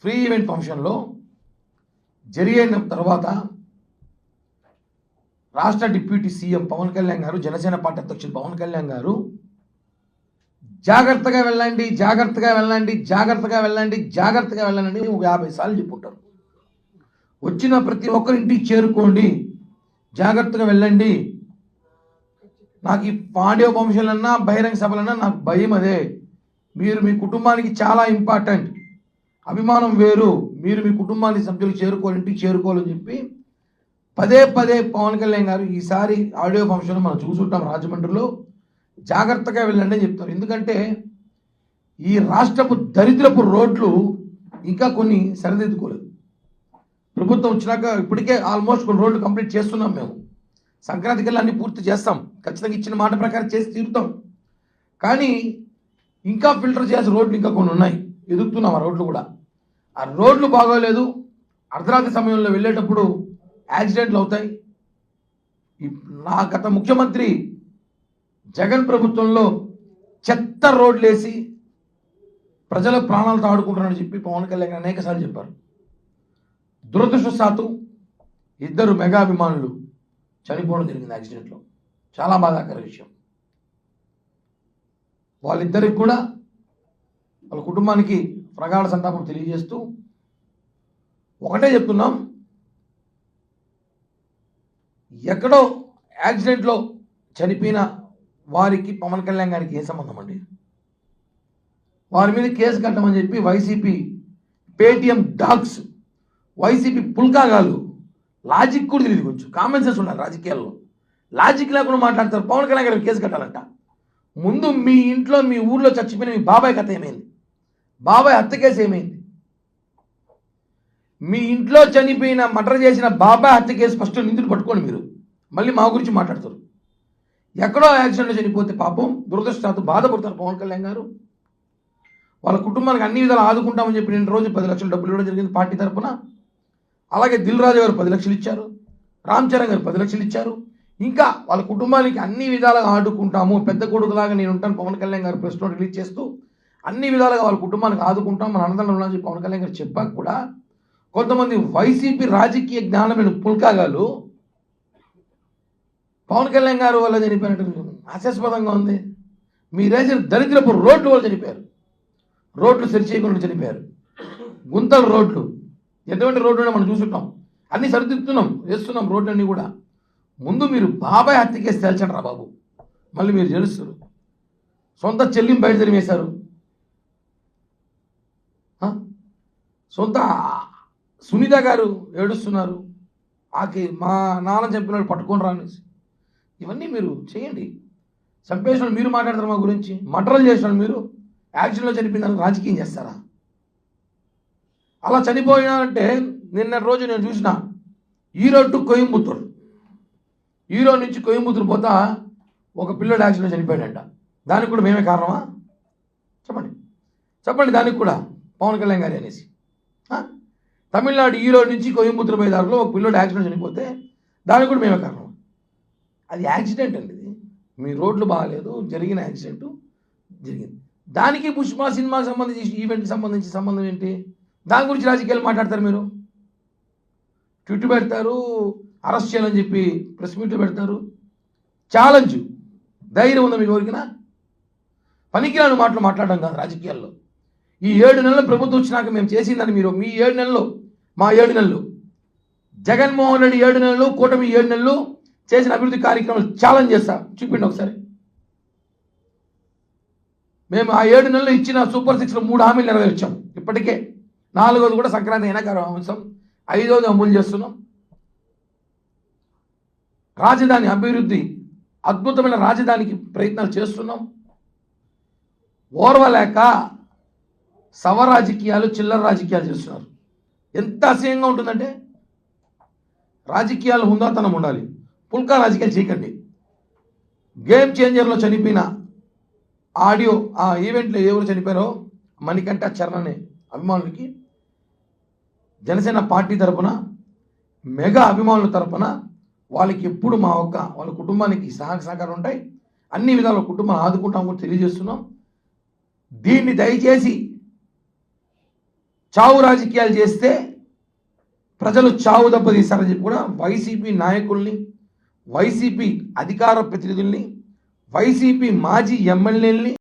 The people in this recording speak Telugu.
ఫ్రీ ఈవెంట్ ఫంక్షన్లో జరిగిన తర్వాత రాష్ట్ర డిప్యూటీ సీఎం పవన్ కళ్యాణ్ గారు, జనసేన పార్టీ అధ్యక్షుడు పవన్ కళ్యాణ్ గారు జాగ్రత్తగా వెళ్ళండి, జాగ్రత్తగా వెళ్ళండి, జాగ్రత్తగా వెళ్ళండి, జాగ్రత్తగా వెళ్ళండి 50 సార్లు చెప్పుంటారు. వచ్చిన ప్రతి ఒక్కరింటికి చేరుకోండి, జాగ్రత్తగా వెళ్ళండి. నాకు ఈ ఆడియో ఫంక్షన్లన్నా బహిరంగ సభలన్నా నాకు భయం. అదే మీరు మీ కుటుంబానికి చాలా ఇంపార్టెంట్. అభిమానం వేరు. మీరు మీ కుటుంబానికి సభ్యులు చేరుకోవాలి, ఇంటికి చేరుకోవాలని చెప్పి పదే పవన్ కళ్యాణ్ గారు ఈసారి ఆడియో ఫంక్షన్ మనం చూసుంటాం రాజమండ్రిలో. జాగ్రత్తగా వెళ్ళండి అని చెప్తారు. ఎందుకంటే ఈ రాష్ట్రపు దరిద్రపు రోడ్లు ఇంకా కొన్ని సరిదిద్దుకోలేదు. ప్రభుత్వం వచ్చినాక ఇప్పటికే ఆల్మోస్ట్ కొన్ని రోడ్లు కంప్లీట్ చేస్తున్నాం. మేము సంక్రాంతికి వెళ్ళి అన్ని పూర్తి చేస్తాం, ఖచ్చితంగా ఇచ్చిన మాట ప్రకారం చేసి తీరుతాం. కానీ ఇంకా ఫిల్టర్ చేయాల్సిన రోడ్లు ఇంకా కొన్ని ఉన్నాయి, ఎదుగుతున్నాం ఆ రోడ్లు కూడా. ఆ రోడ్లు బాగోలేదు. అర్ధరాత్రి సమయంలో వెళ్ళేటప్పుడు యాక్సిడెంట్లు అవుతాయి. నా గత ముఖ్యమంత్రి జగన్ ప్రభుత్వంలో చెత్త రోడ్లు వేసి ప్రజల ప్రాణాలతో ఆడుకుంటున్నారని చెప్పి పవన్ కళ్యాణ్ అనేక సార్లు చెప్పారు. దురదృష్టవశాత్తు 2 మెగా అభిమానులు చనిపోవడం జరిగింది యాక్సిడెంట్లో. చాలా బాధాకర విషయం. వాళ్ళిద్దరికి కూడా వాళ్ళ కుటుంబానికి ప్రగాఢ సంతాపం తెలియజేస్తూ ఒకటే చెప్తున్నాం, ఎక్కడో యాక్సిడెంట్లో చనిపోయిన వారికి పవన్ కళ్యాణ్ గారికి ఏ సంబంధం అండి? వారి మీద కేసు కట్టమని చెప్పి వైసీపీ పేటీఎం డాగ్స్, వైసీపీ పుల్కాగాలు, లాజిక్ కూడా తెలియదు, కొంచెం కామన్ సెన్స్ ఉండాలి రాజకీయాల్లో. లాజిక్ లేకుండా మాట్లాడతారు. పవన్ కళ్యాణ్ గారికి కేసు కట్టాలంట. ముందు మీ ఇంట్లో మీ ఊర్లో చచ్చిపోయిన మీ బాబాయ్ కథ ఏమైంది? బాబాయ్ హత్య కేసు ఏమైంది? మీ ఇంట్లో చనిపోయిన మర్డర్ చేసిన బాబాయ్ హత్య కేసు ఫస్ట్ నిందితులు పట్టుకోండి. మీరు మళ్ళీ మా గురించి మాట్లాడతారు. ఎక్కడో యాక్సిడెంట్లో చనిపోతే పాపం దురదృష్టవశాత్తు బాధపడతారు పవన్ కళ్యాణ్ గారు. వాళ్ళ కుటుంబానికి అన్ని విధాలు ఆదుకుంటామని చెప్పి నిన్న రోజు 10 లక్షలు డబ్బులు ఇవ్వడం జరిగింది పార్టీ తరఫున. అలాగే దిల్ రాజు గారు 10 లక్షలు ఇచ్చారు, రామ్ చరణ్ గారు 10 లక్షలు ఇచ్చారు. ఇంకా వాళ్ళ కుటుంబానికి అన్ని విధాలుగా ఆదుకుంటాము, పెద్ద కొడుకులాగా నేను ఉంటాను పవన్ కళ్యాణ్ గారు ప్రెస్ నోట్ రిలీజ్ చేస్తూ అన్ని విధాలుగా వాళ్ళ కుటుంబానికి ఆదుకుంటాం, మన అన్నదండలు అని చెప్పి పవన్ కళ్యాణ్ గారు చెప్పాక కూడా కొంతమంది వైసీపీ రాజకీయ జ్ఞానమైన పుల్కాగాలు పవన్ కళ్యాణ్ గారు వల్ల చనిపోయినట్టు హాస్యాస్పదంగా ఉంది. మీరేసిన దరిద్రపు రోడ్లు వాళ్ళు చనిపోయారు. రోడ్లు సరిచేయకుండా చనిపోయారు. గుంతల రోడ్లు, ఎటువంటి రోడ్లు మనం చూసుంటాం. అన్నీ సరిదిద్దుతున్నాం, వేస్తున్నాం రోడ్లన్నీ కూడా. ముందు మీరు బాబాయ్ హత్య కేసు తేల్చండి రా బాబు, మళ్ళీ మీరు తెలుస్తారు. సొంత చెల్లిని బయట తరిమేశారు, సొంత సునీత గారు ఏడుస్తున్నారు, మా నాన్న చంపినాడు పట్టుకొని రానేసి. ఇవన్నీ మీరు చేయండి. చంపేసిన మీరు మాట్లాడతారు మా గురించి. మర్డర్లు చేసినాడు మీరు, యాక్సిడెంట్లో చనిపోయిందని రాజకీయం చేస్తారా? అలా చనిపోయినారంటే నిన్న రోజు నేను చూసిన ఈరోడ్ టు కోయంబత్తూరు, ఈరోడ్ నుంచి కోయంబత్తూరు పోతా ఒక పిల్లడు యాక్సిడెంట్లో చనిపోయాడంట. దానికి కూడా మేమే కారణమా? చెప్పండి దానికి కూడా పవన్ కళ్యాణ్ గారి అనేసి. తమిళనాడు ఈరోడ్ నుంచి కోయంబత్తూరు పోయే దారిలో ఒక పిల్లడు యాక్సిడెంట్ చనిపోతే దానికి కూడా మేమే కారణం. అది యాక్సిడెంట్ అండి. ఇది మీ రోడ్లు బాగాలేదు, జరిగిన యాక్సిడెంట్ జరిగింది. దానికి పుష్ప సినిమాకి సంబంధించి ఈవెంట్కి సంబంధించి సంబంధం ఏంటి? దాని గురించి రాజకీయాలు మాట్లాడతారు మీరు. ట్విట్ పెడతారు, అరెస్ట్ చేయాలని చెప్పి ప్రెస్ మీట్లు పెడతారు. ఛాలెంజ్ ధైర్యం ఉందా మీకు ఎవరికినా? పనికిరాని మాటలు మాట్లాడడం కాదు రాజకీయాల్లో. ఈ 7 నెలల ప్రభుత్వం వచ్చినాక మేము చేసిందని మీరు మీ 7 నెలలు, మా 7 నెలలు, జగన్మోహన్ రెడ్డి 7 నెలలు, కూటమి 7 నెలలు చేసిన అభివృద్ధి కార్యక్రమాలు ఛాలెంజ్ చేస్తా, చూపిండి ఒకసారి. మేము ఆ 7 నెలలు ఇచ్చిన సూపర్ 6లో 3 హామీలు నెరవేర్చాం. ఇప్పటికే 4వది కూడా సంక్రాంతి అయినా అంశం, 5వది అమలు చేస్తున్నాం. రాజధాని అభివృద్ధి, అద్భుతమైన రాజధానికి ప్రయత్నాలు చేస్తున్నాం. ఓర్వలేక సవ రాజకీయాలు, చిల్లర రాజకీయాలు చేస్తున్నారు. ఎంత అసహ్యంగా ఉంటుందంటే, రాజకీయాలు హుందాతనం ఉండాలి, పుల్కా రాజకీయాలు చేయకండి. గేమ్ చేంజర్లో చనిపోయిన ఆడియో, ఆ ఈవెంట్లో ఎవరు చనిపోయారో మణికంఠ చరణ్ అనే అభిమానులకి జనసేన పార్టీ తరపున, మెగా అభిమానుల తరపున వాళ్ళకి ఎప్పుడు వాళ్ళ కుటుంబానికి సహకారం ఉంటాయి. అన్ని విధాల కుటుంబాన్ని ఆదుకుంటాం కూడా తెలియజేస్తున్నాం. దీన్ని దయచేసి చావు రాజకీయాలు చేస్తే ప్రజలు చావు దెబ్బతీస్తారని చెప్పి కూడా వైసీపీ నాయకుల్ని, వైసీపీ అధికార ప్రతినిధుల్ని, వైసీపీ మాజీ ఎమ్మెల్యేలని